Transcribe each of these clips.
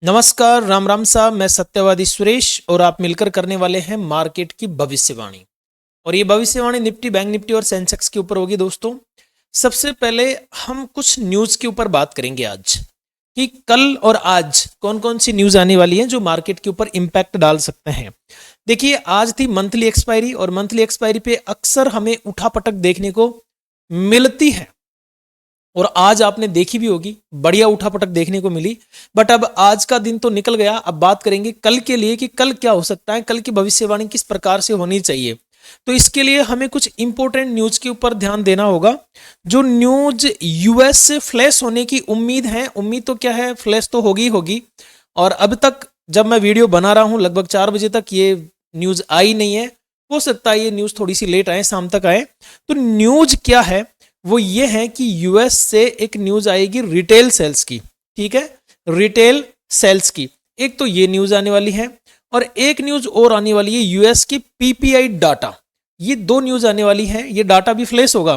नमस्कार, राम राम साहब। मैं सत्यवादी सुरेश और आप मिलकर करने वाले हैं मार्केट की भविष्यवाणी। और ये भविष्यवाणी निफ्टी, बैंक निफ्टी और सेंसेक्स के ऊपर होगी दोस्तों। सबसे पहले हम कुछ न्यूज़ के ऊपर बात करेंगे आज कि कल और आज कौन कौन सी न्यूज़ आने वाली है जो मार्केट के ऊपर इम्पैक्ट डाल सकते हैं। देखिए, आज थी मंथली एक्सपायरी और मंथली एक्सपायरी पे अक्सर हमें उठापटक देखने को मिलती है और आज आपने देखी भी होगी, बढ़िया उठापटक देखने को मिली। बट अब आज का दिन तो निकल गया, अब बात करेंगे कल के लिए कि कल क्या हो सकता है, कल की भविष्यवाणी किस प्रकार से होनी चाहिए। तो इसके लिए हमें कुछ इंपॉर्टेंट न्यूज के ऊपर ध्यान देना होगा। जो न्यूज यूएस से फ्लैश होने की उम्मीद है, उम्मीद तो क्या है, फ्लैश तो होगी होगी। और अब तक जब मैं वीडियो बना रहा हूं लगभग 4 बजे तक ये न्यूज आई नहीं है। हो सकता है ये न्यूज थोड़ी सी लेट आए, शाम तक आए। तो न्यूज क्या है, वो ये है कि यूएस से एक न्यूज आएगी रिटेल सेल्स की। ठीक है, रिटेल सेल्स की एक तो ये न्यूज आने वाली है और एक न्यूज और आने वाली है यूएस की पीपीआई डाटा। ये दो न्यूज आने वाली है, ये डाटा भी फ्लैश होगा।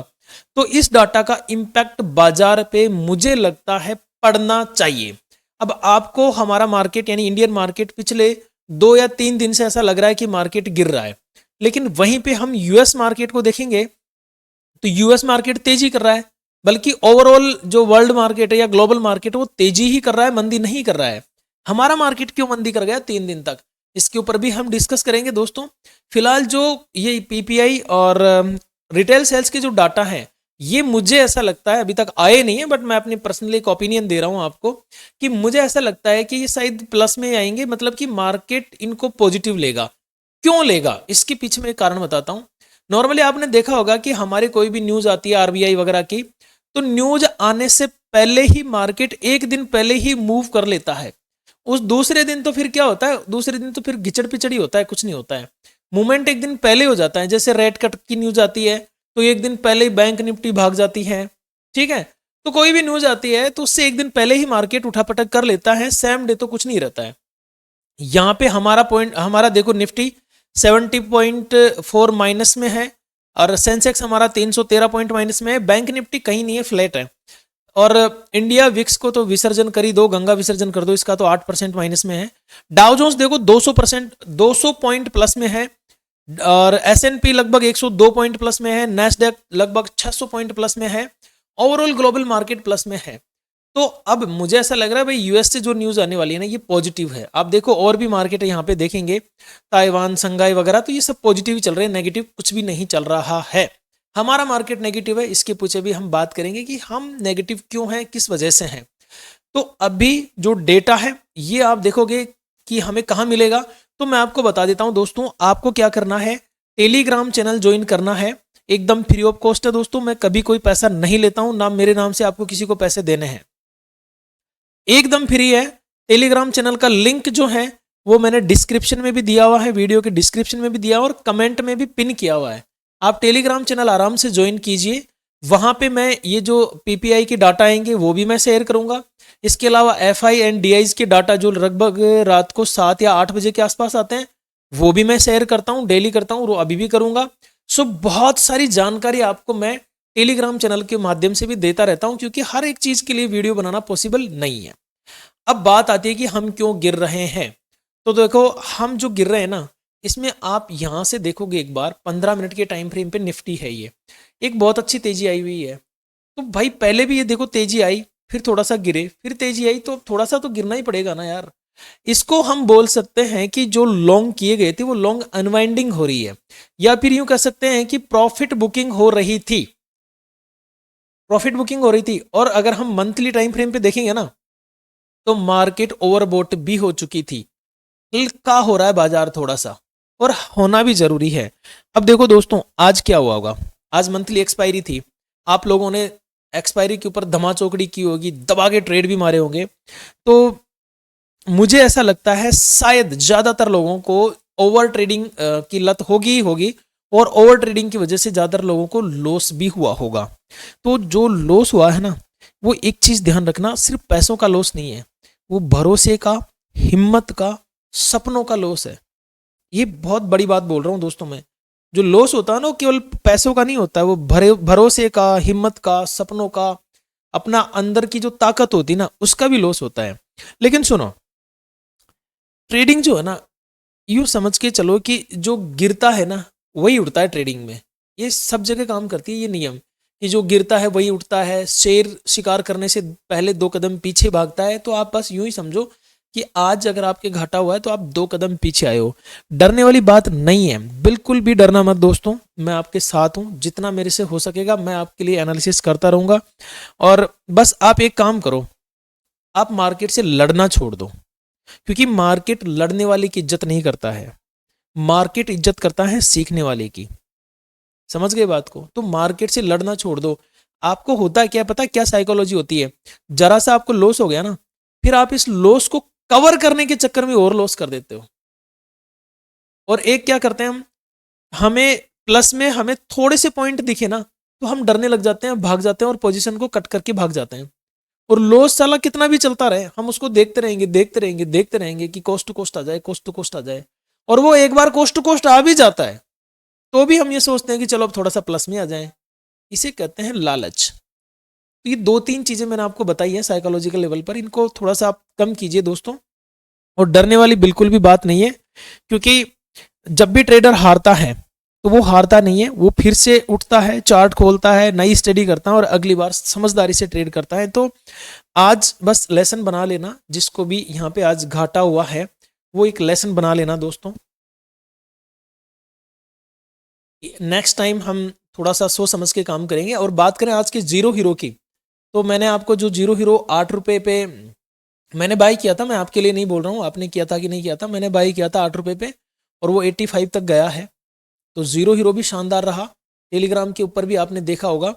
तो इस डाटा का इंपैक्ट बाजार पे मुझे लगता है पड़ना चाहिए। अब आपको हमारा मार्केट यानी इंडियन मार्केट पिछले 2 या 3 दिन से ऐसा लग रहा है कि मार्केट गिर रहा है, लेकिन वहीं पे हम यूएस मार्केट को देखेंगे तो यूएस मार्केट तेजी कर रहा है, बल्कि ओवरऑल जो वर्ल्ड मार्केट है या ग्लोबल मार्केट है वो तेजी ही कर रहा है, मंदी नहीं कर रहा है। हमारा मार्केट क्यों मंदी कर गया 3 दिन तक, इसके ऊपर भी हम डिस्कस करेंगे दोस्तों। फिलहाल जो ये पीपीआई और रिटेल सेल्स के जो डाटा है, ये मुझे ऐसा लगता है अभी तक आए नहीं है, बट मैं अपनी पर्सनली एक ओपिनियन दे रहा हूं आपको कि मुझे ऐसा लगता है कि ये शायद प्लस में आएंगे, मतलब कि मार्केट इनको पॉजिटिव लेगा। क्यों लेगा, इसके पीछे मैं एक कारण बताता हूं। नॉर्मली आपने देखा होगा कि हमारे कोई भी न्यूज आती है आरबीआई वगैरह की, तो न्यूज आने से पहले ही मार्केट एक दिन पहले ही मूव कर लेता है। उस दूसरे दिन तो फिर क्या होता है, दूसरे दिन तो फिर गिचड़ पिचड़ी होता है, कुछ नहीं होता है। मूवमेंट एक दिन पहले हो जाता है। जैसे रेट कट की न्यूज आती है तो एक दिन पहले ही बैंक निफ्टी भाग जाती है। ठीक है, तो कोई भी न्यूज आती है तो उससे एक दिन पहले ही मार्केट उठापटक कर लेता है, सेम डे तो कुछ नहीं रहता है। यहाँ पे हमारा पॉइंट, हमारा देखो निफ्टी 70.4 माइनस में है और सेंसेक्स हमारा 313 पॉइंट माइनस में है। बैंक निफ्टी कहीं नहीं है, फ्लैट है। और इंडिया विक्स को तो विसर्जन कर ही दो, गंगा विसर्जन कर दो, इसका तो 8% माइनस में है। डाउ जोन्स देखो 200%, 200 पॉइंट प्लस में है। और एसएनपी लगभग 102 पॉइंट प्लस में है। नैस्डैक लगभग 600 पॉइंट प्लस में है। ओवरऑल ग्लोबल मार्केट प्लस में है। तो अब मुझे ऐसा लग रहा है भाई यूएस से जो न्यूज आने वाली है ना, ये पॉजिटिव है। आप देखो और भी मार्केट है यहाँ पे देखेंगे, ताइवान, संघाई वगैरह, तो ये सब पॉजिटिव ही चल रहे हैं, नेगेटिव कुछ भी नहीं चल रहा है। हमारा मार्केट नेगेटिव है, इसके पीछे भी हम बात करेंगे कि हम नेगेटिव क्यों हैं, किस वजह से हैं। तो अभी जो डेटा है ये आप देखोगे कि हमें कहाँ मिलेगा, तो मैं आपको बता देता हूँ दोस्तों। आपको क्या करना है, टेलीग्राम चैनल ज्वाइन करना है, एकदम फ्री ऑफ कॉस्ट है दोस्तों। मैं कभी कोई पैसा नहीं लेता हूँ, ना मेरे नाम से आपको किसी को पैसे देने हैं, एकदम फ्री है। टेलीग्राम चैनल का लिंक जो है वो मैंने डिस्क्रिप्शन में भी दिया हुआ है, वीडियो के डिस्क्रिप्शन में भी दिया और कमेंट में भी पिन किया हुआ है। आप टेलीग्राम चैनल आराम से ज्वाइन कीजिए। वहां पे मैं ये जो पीपीआई के डाटा आएंगे वो भी मैं शेयर करूंगा। इसके अलावा एफआई एंड डीआईज के डाटा जो लगभग रात को 7 या 8 बजे के आसपास आते हैं वो भी मैं शेयर करता हूँ, डेली करता हूँ, अभी भी करूंगा। सो बहुत सारी जानकारी आपको मैं टेलीग्राम चैनल के माध्यम से भी देता रहता हूं, क्योंकि हर एक चीज के लिए वीडियो बनाना पॉसिबल नहीं है। अब बात आती है कि हम क्यों गिर रहे हैं। तो देखो, हम जो गिर रहे हैं ना, इसमें आप यहां से देखोगे एक बार 15 मिनट के टाइम फ्रेम पे निफ्टी है, ये एक बहुत अच्छी तेजी आई हुई है। तो भाई पहले भी ये देखो तेजी आई, फिर थोड़ा सा गिरे, फिर तेजी आई, तो थोड़ा सा तो गिरना ही पड़ेगा ना यार। इसको हम बोल सकते हैं कि जो लॉन्ग किए गए थे वो लॉन्ग अनवाइंडिंग हो रही है, या फिर यूं कह सकते हैं कि प्रॉफिट बुकिंग हो रही थी, प्रॉफिट बुकिंग हो रही थी। और अगर हम मंथली टाइम फ्रेम पे देखेंगे ना, तो मार्केट ओवरबोट भी हो चुकी थी। हल्का हो रहा है बाजार थोड़ा सा, और होना भी जरूरी है। अब देखो दोस्तों, आज क्या हुआ होगा, आज मंथली एक्सपायरी थी। आप लोगों ने एक्सपायरी के ऊपर धमाचौकड़ी की होगी, दबा के ट्रेड भी मारे होंगे। तो मुझे ऐसा लगता है शायद ज्यादातर लोगों को ओवर ट्रेडिंग की लत होगी ही होगी, और ओवर ट्रेडिंग की वजह से ज्यादातर लोगों को लॉस भी हुआ होगा। तो जो लॉस हुआ है ना, वो एक चीज ध्यान रखना, सिर्फ पैसों का लॉस नहीं है, वो भरोसे का, हिम्मत का, सपनों का लॉस है। ये बहुत बड़ी बात बोल रहा हूं दोस्तों मैं। जो लॉस होता है ना, वो केवल पैसों का नहीं होता है, वो भरोसे का, हिम्मत का, सपनों का, अपना अंदर की जो ताकत होती है ना, उसका भी लॉस होता है। लेकिन सुनो, ट्रेडिंग जो है ना, यूँ समझ के चलो कि जो गिरता है ना वही उठता है ट्रेडिंग में। ये सब जगह काम करती है ये नियम, कि जो गिरता है वही उठता है। शेर शिकार करने से पहले 2 कदम पीछे भागता है। तो आप बस यूं ही समझो कि आज अगर आपके घाटा हुआ है तो आप 2 कदम पीछे आए हो। डरने वाली बात नहीं है, बिल्कुल भी डरना मत दोस्तों। मैं आपके साथ हूँ, जितना मेरे से हो सकेगा मैं आपके लिए एनालिसिस करता रहूंगा। और बस आप एक काम करो, आप मार्केट से लड़ना छोड़ दो, क्योंकि मार्केट लड़ने वाले की इज्जत नहीं करता है, मार्केट इज्जत करता है सीखने वाले की। समझ गए बात को? तो मार्केट से लड़ना छोड़ दो। आपको होता है क्या, पता है क्या साइकोलॉजी होती है? जरा सा आपको लॉस हो गया ना, फिर आप इस लॉस को कवर करने के चक्कर में और लॉस कर देते हो। और एक क्या करते हैं हम, हमें प्लस में हमें थोड़े से पॉइंट दिखे ना तो हम डरने लग जाते हैं, भाग जाते हैं और पोजीशन को कट करके भाग जाते हैं। और लॉस साला कितना भी चलता रहे, हम उसको देखते रहेंगे देखते रहेंगे देखते रहेंगे कि कोस्ट टू कोस्ट आ जाए, कोस्ट टू कोस्ट आ जाए। और वो एक बार कोस्ट टू कोस्ट आ भी जाता है तो भी हम ये सोचते हैं कि चलो अब थोड़ा सा प्लस में आ जाए। इसे कहते हैं लालच। तो ये 2-3 चीजें मैंने आपको बताई है साइकोलॉजिकल लेवल पर, इनको थोड़ा सा आप कम कीजिए दोस्तों। और डरने वाली बिल्कुल भी बात नहीं है, क्योंकि जब भी ट्रेडर हारता है तो वो हारता नहीं है, वो फिर से उठता है, चार्ट खोलता है, नई स्टडी करता है और अगली बार समझदारी से ट्रेड करता है। तो आज बस लेसन बना लेना, जिसको भी यहाँ पे आज घाटा हुआ है वो एक लेसन बना लेना दोस्तों। नेक्स्ट टाइम हम थोड़ा सा सोच समझ के काम करेंगे। और बात करें आज के जीरो हीरो की, तो मैंने आपको जो जीरो हीरो 8 रुपये पे मैंने बाई किया था, मैं आपके लिए नहीं बोल रहा हूँ आपने किया था कि नहीं किया था, मैंने बाई किया था 8 रुपये पे और वो 85 तक गया है। तो जीरो हीरो भी शानदार रहा। टेलीग्राम के ऊपर भी आपने देखा होगा।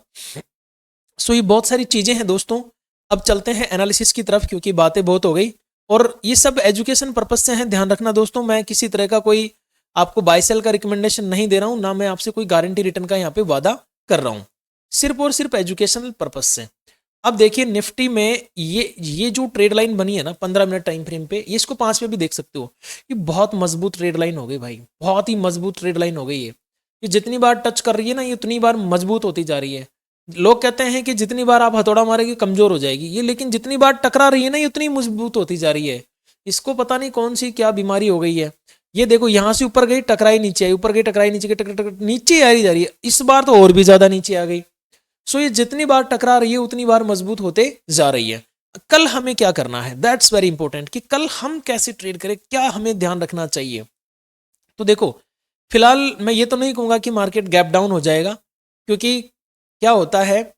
सो ये बहुत सारी चीज़ें हैं दोस्तों। अब चलते हैं एनालिसिस की तरफ, क्योंकि बातें बहुत हो गई और ये सब एजुकेशन पर्पज से हैं। ध्यान रखना दोस्तों, मैं किसी तरह का कोई आपको बाय सेल का रिकमेंडेशन नहीं दे रहा हूँ, ना मैं आपसे कोई गारंटी रिटर्न का यहाँ पे वादा कर रहा हूँ, सिर्फ और सिर्फ एजुकेशनल पर्पज से। अब देखिए निफ्टी में ये जो ट्रेड लाइन बनी है ना 15 मिनट टाइम फ्रेम पे, ये इसको 5 पे भी देख सकते हो। ये बहुत मजबूत ट्रेड लाइन हो गई भाई, बहुत ही मजबूत ट्रेड लाइन हो गई है। ये जितनी बार टच कर रही है ना, ये उतनी बार मजबूत होती जा रही है। लोग कहते हैं कि जितनी बार आप हथौड़ा मारेंगे कमजोर हो जाएगी ये, लेकिन जितनी बार टकरा रही है ना ये उतनी मजबूत होती जा रही है। इसको पता नहीं कौन सी क्या बीमारी हो गई है। ये देखो यहां से ऊपर गई टकराई नीचे आई, ऊपर गई टकराई नीचे गई, टक नीचे आ रही जा रही है। इस बार तो और भी ज्यादा नीचे आ गई। सो ये जितनी बार टकरा रही है उतनी बार मजबूत होते जा रही है। कल हमें क्या करना है, दैट्स वेरी इंपॉर्टेंट, कि कल हम कैसे ट्रेड करें, क्या हमें ध्यान रखना चाहिए। तो देखो फिलहाल मैं ये तो नहीं कहूंगा कि मार्केट गैप डाउन हो जाएगा, क्योंकि क्या होता है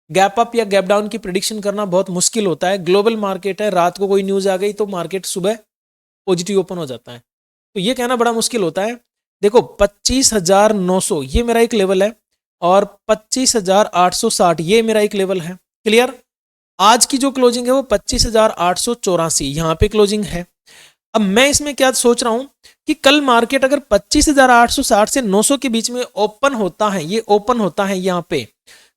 गैप अप या गैप डाउन की प्रिडिक्शन करना बहुत मुश्किल होता है। ग्लोबल मार्केट है, रात को कोई न्यूज आ गई तो मार्केट सुबह पॉजिटिव ओपन हो जाता है, तो ये कहना बड़ा मुश्किल होता है। देखो 25,900 ये मेरा एक लेवल है और 25,860 ये मेरा एक लेवल है। क्लियर? आज की जो क्लोजिंग है वो 25,884 यहाँ पे क्लोजिंग है। अब मैं इसमें क्या सोच रहा हूं कि कल मार्केट अगर 25,860 से 900 के बीच में ओपन होता है, ये ओपन होता है यहाँ पे,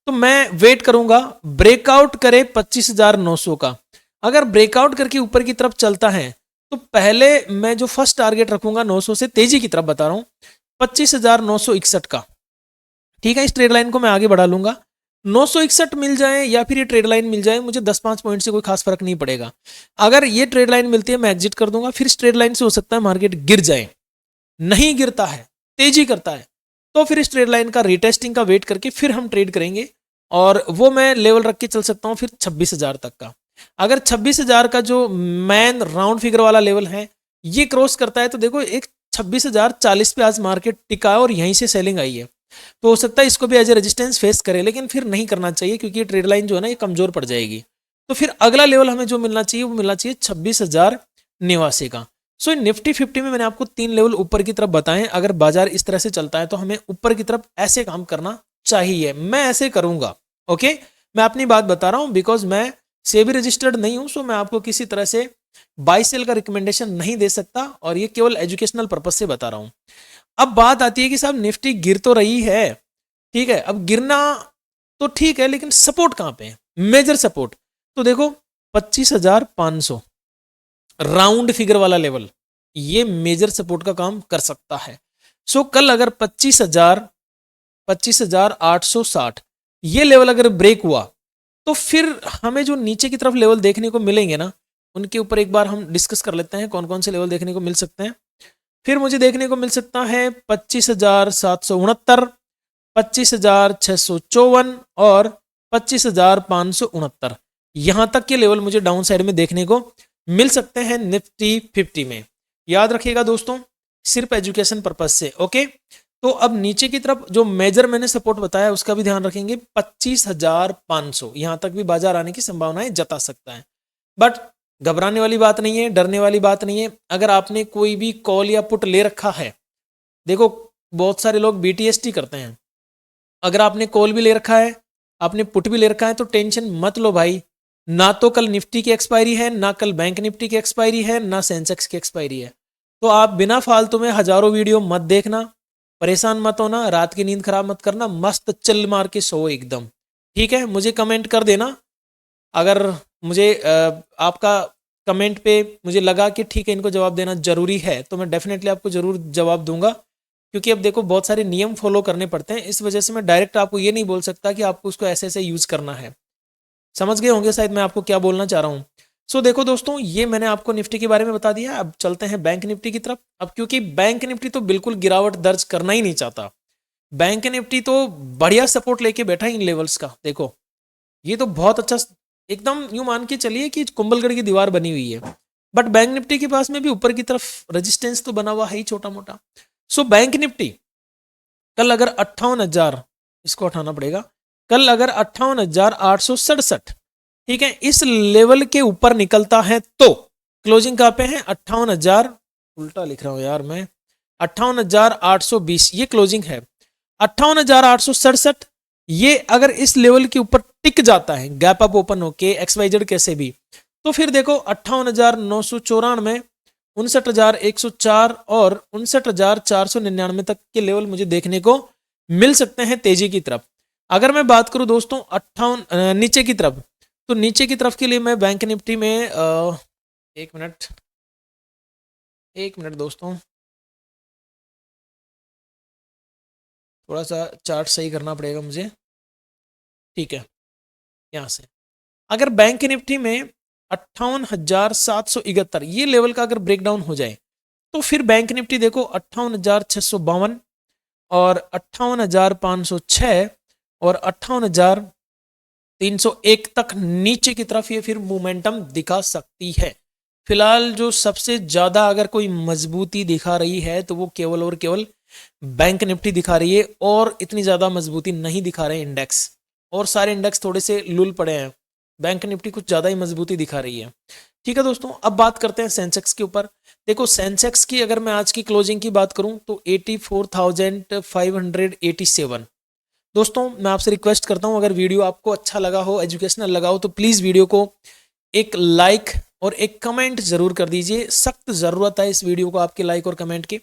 तो मैं वेट करूंगा ब्रेकआउट करे 25,900 का। अगर ब्रेकआउट करके ऊपर की तरफ चलता है तो पहले मैं जो फर्स्ट टारगेट रखूंगा 900 से तेजी की तरफ बता रहा हूं 25,961 का। ठीक है, इस ट्रेड लाइन को मैं आगे बढ़ा लूंगा। 961 मिल जाए या फिर ये ट्रेड लाइन मिल जाए, मुझे 10-5 पॉइंट से कोई खास फर्क नहीं पड़ेगा। अगर ये ट्रेड लाइन मिलती है मैं एग्जिट कर दूंगा। फिर इस ट्रेड लाइन से हो सकता है मार्केट गिर जाए, नहीं गिरता है तेजी करता है तो फिर इस ट्रेड लाइन का रिटेस्टिंग का वेट करके फिर हम ट्रेड करेंगे। और वो मैं लेवल रख के चल सकता हूँ फिर 26,000 तक का। अगर 26,000 का जो मैन राउंड फिगर वाला लेवल है ये क्रॉस करता है तो देखो एक 26,040 पे आज मार्केट टिका है और यहीं से सेलिंग आई है, तो हो सकता है इसको भी एज ए रेजिस्टेंस फेस करे, लेकिन फिर नहीं करना चाहिए क्योंकि ये ट्रेड लाइन जो है ना ये कमजोर पड़ जाएगी। तो फिर अगला लेवल हमें जो मिलना चाहिए वो मिलना चाहिए 26,089 का। सो निफ्टी 50 में मैंने आपको 3 लेवल ऊपर की तरफ बताएं। अगर बाजार इस तरह से चलता है तो हमें ऊपर की तरफ ऐसे काम करना चाहिए, मैं ऐसे करूंगा। ओके, मैं अपनी बात बता रहा हूं बिकॉज मैं सेबी रजिस्टर्ड नहीं हूं, सो मैं आपको किसी तरह से बाय सेल का रिकमेंडेशन नहीं दे सकता और ये केवल एजुकेशनल पर्पज से बता रहा हूं। अब बात आती है कि साहब निफ्टी गिर तो रही है, ठीक है, अब गिरना तो ठीक है लेकिन सपोर्ट कहां पे है, मेजर सपोर्ट। तो देखो 25,500 राउंड फिगर वाला लेवल ये मेजर सपोर्ट का काम कर सकता है। सो कल अगर 25,860 ये लेवल अगर ब्रेक हुआ तो फिर हमें जो नीचे की तरफ लेवल देखने को मिलेंगे ना उनके ऊपर एक बार हम डिस्कस कर लेते हैं कौन कौन से लेवल देखने को मिल सकते हैं। फिर मुझे देखने को मिल सकता है 25,769, 25,654 और 25,569। यहां तक के लेवल मुझे डाउन साइड में देखने को मिल सकते हैं निफ्टी 50 में। याद रखिएगा दोस्तों, सिर्फ एजुकेशन पर्पज से। ओके, तो अब नीचे की तरफ जो मेजर मैंने सपोर्ट बताया उसका भी ध्यान रखेंगे। 25,500 यहां तक भी बाजार आने की संभावनाएं जता सकता है, बट घबराने वाली बात नहीं है, डरने वाली बात नहीं है। अगर आपने कोई भी कॉल या पुट ले रखा है, देखो बहुत सारे लोग BTST करते हैं, अगर आपने कॉल भी ले रखा है, आपने पुट भी ले रखा है, तो टेंशन मत लो भाई। ना तो कल निफ्टी की एक्सपायरी है, ना कल बैंक निफ्टी की एक्सपायरी है, ना सेंसेक्स की एक्सपायरी है। तो आप बिना फालतू में हजारों वीडियो मत देखना, परेशान मत होना, रात की नींद खराब मत करना, मस्त चिल मार के सो एकदम। ठीक है, मुझे कमेंट कर देना अगर मुझे आपका कमेंट पे मुझे लगा कि ठीक है इनको जवाब देना जरूरी है, तो मैं डेफिनेटली आपको जरूर जवाब दूंगा। क्योंकि अब देखो बहुत सारे नियम फॉलो करने पड़ते हैं, इस वजह से मैं डायरेक्ट आपको ये नहीं बोल सकता कि आपको उसको ऐसे ऐसे यूज करना है। समझ गए होंगे शायद मैं आपको क्या बोलना चाह रहा हूँ। सो देखो दोस्तों, ये मैंने आपको निफ्टी के बारे में बता दिया। अब चलते हैं बैंक निफ्टी की तरफ। अब क्योंकि बैंक निफ्टी तो बिल्कुल गिरावट दर्ज करना ही नहीं चाहता, बैंक निफ्टी तो बढ़िया सपोर्ट लेके बैठा इन लेवल्स का। देखो ये तो बहुत अच्छा, एकदम यूं मान के चलिए कि कुंभलगढ़ की दीवार बनी हुई है। बट बैंक निफ्टी के पास में भी ऊपर की तरफ रेजिस्टेंस तो बना हुआ है ही छोटा मोटा। सो बैंक निफ्टी कल अगर 58,000, इसको हटाना पड़ेगा, कल अगर 58,867, ठीक है, इस लेवल के ऊपर निकलता है तो क्लोजिंग कहां पे है? 58,000, उल्टा लिख रहा हूं यार मैं, 58,820 ये क्लोजिंग है। 58,867 ये अगर इस लेवल के ऊपर टिक जाता है, गैप अप ओपन होके XYZ कैसे भी, तो फिर देखो 58,994, 59,104 और 59,499 तक के लेवल मुझे देखने को मिल सकते हैं तेजी की तरफ। अगर मैं बात करूं दोस्तों 58 नीचे की तरफ, तो नीचे की तरफ के लिए मैं बैंक निफ्टी में एक मिनट दोस्तों, थोड़ा सा चार्ट सही करना पड़ेगा मुझे। ठीक है, यहां से अगर बैंक निफ्टी में 58,771 ये लेवल का अगर ब्रेकडाउन हो जाए, तो फिर बैंक निफ्टी देखो 58,652 और 58,506 और 58,301 तक नीचे की तरफ ये फिर मोमेंटम दिखा सकती है। फिलहाल जो सबसे ज्यादा अगर कोई मजबूती दिखा रही है तो वो केवल और केवल बैंक निफ्टी दिखा रही है, और इतनी ज्यादा मजबूती नहीं दिखा रहे इंडेक्स, और सारे इंडेक्स थोड़े से लुल पड़े हैं। बैंक निफ्टी कुछ ज्यादा ही मजबूती दिखा रही है। ठीक है दोस्तों, अब बात करते हैं सेंसेक्स के ऊपर। देखो सेंसेक्स की अगर मैं आज की क्लोजिंग की बात करूं तो 84,587। दोस्तों मैं आपसे रिक्वेस्ट करता हूं, अगर वीडियो आपको अच्छा लगा हो, एजुकेशनल लगा हो, तो प्लीज वीडियो को एक लाइक और एक कमेंट जरूर कर दीजिए। सख्त जरूरत है इस वीडियो को आपके लाइक और कमेंट की।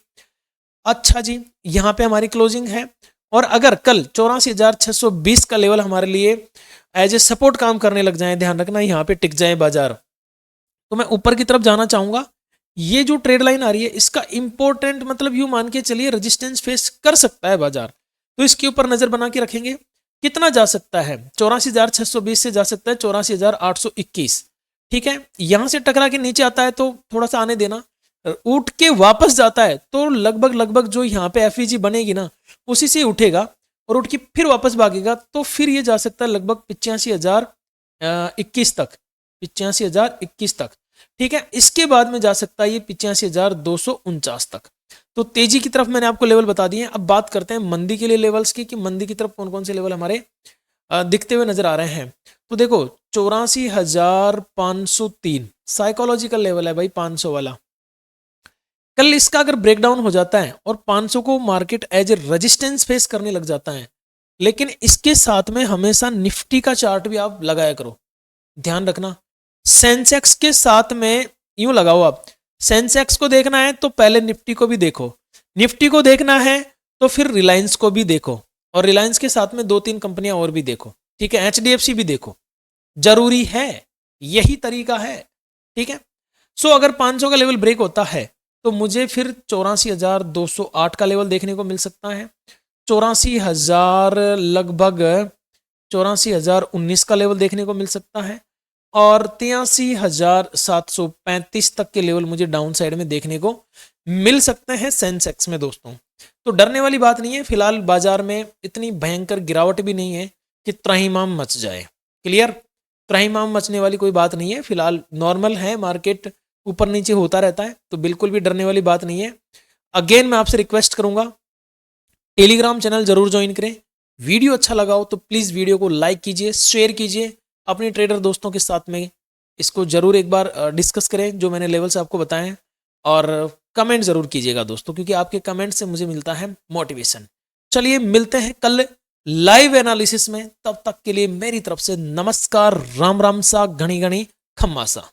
अच्छा जी, यहाँ पे हमारी क्लोजिंग है, और अगर कल 84,620 का लेवल हमारे लिए एज ए सपोर्ट काम करने लग जाए, ध्यान रखना यहाँ पे टिक जाए बाजार, तो मैं ऊपर की तरफ जाना चाहूंगा। ये जो ट्रेड लाइन आ रही है इसका इंपॉर्टेंट मतलब यूं मान के चलिए रेजिस्टेंस फेस कर सकता है बाजार, तो इसके ऊपर नजर बना के रखेंगे। कितना जा सकता है? 84,620 से जा सकता है 84,821। ठीक है, यहां से टकरा के नीचे आता है तो थोड़ा सा आने देना, उठ के वापस जाता है तो लगभग जो यहाँ पे FEG बनेगी ना उसी से उठेगा, और उठ के फिर वापस भागेगा, तो फिर ये जा सकता है लगभग 85,021 तक, 85,021 तक। ठीक है, इसके बाद में जा सकता है ये 85,249 तक। तो तेजी की तरफ मैंने आपको लेवल बता दिए। अब बात करते हैं मंदी के लिए लेवल्स की, कि मंदी की तरफ कौन कौन से लेवल हमारे दिखते हुए नजर आ रहे हैं। तो देखो 84,503 साइकोलॉजिकल लेवल है भाई, 500 वाला। कल इसका अगर ब्रेकडाउन हो जाता है और 500 को market as a resistance face करने लग जाता है, लेकिन इसके साथ में हमेशा निफ्टी का चार्ट भी आप लगाया करो, ध्यान रखना। सेंसेक्स के साथ में यूं लगाओ आप, सेंसेक्स को देखना है तो पहले निफ्टी को भी देखो, निफ्टी को देखना है तो फिर रिलायंस को भी देखो, और रिलायंस के साथ में 2-3 कंपनियां और भी देखो। ठीक है, HDFC भी देखो, जरूरी है, यही तरीका है। ठीक है, सो अगर 500 का लेवल ब्रेक होता है तो मुझे फिर 84,208 का लेवल देखने को मिल सकता है, 84,000 लगभग 84,019 का लेवल देखने को मिल सकता है, और 83,735 तक के लेवल मुझे डाउन साइड में देखने को मिल सकते हैं सेंसेक्स में दोस्तों। तो डरने वाली बात नहीं है, फिलहाल बाजार में इतनी भयंकर गिरावट भी नहीं है कि त्राहिमाम मच जाए। क्लियर, त्राहिमाम मचने वाली कोई बात नहीं है, फिलहाल नॉर्मल है, मार्केट ऊपर नीचे होता रहता है, तो बिल्कुल भी डरने वाली बात नहीं है। अगेन मैं आपसे रिक्वेस्ट करूंगा, टेलीग्राम चैनल जरूर ज्वाइन करें। वीडियो अच्छा लगा हो तो प्लीज़ वीडियो को लाइक कीजिए, शेयर कीजिए अपने ट्रेडर दोस्तों के साथ में, इसको जरूर एक बार डिस्कस करें जो मैंने लेवल्स आपको बताए हैं, और कमेंट जरूर कीजिएगा दोस्तों, क्योंकि आपके कमेंट से मुझे मिलता है मोटिवेशन। चलिए मिलते हैं कल लाइव एनालिसिस में, तब तक के लिए मेरी तरफ से नमस्कार, राम राम सा, घनी घनी खम्मा सा।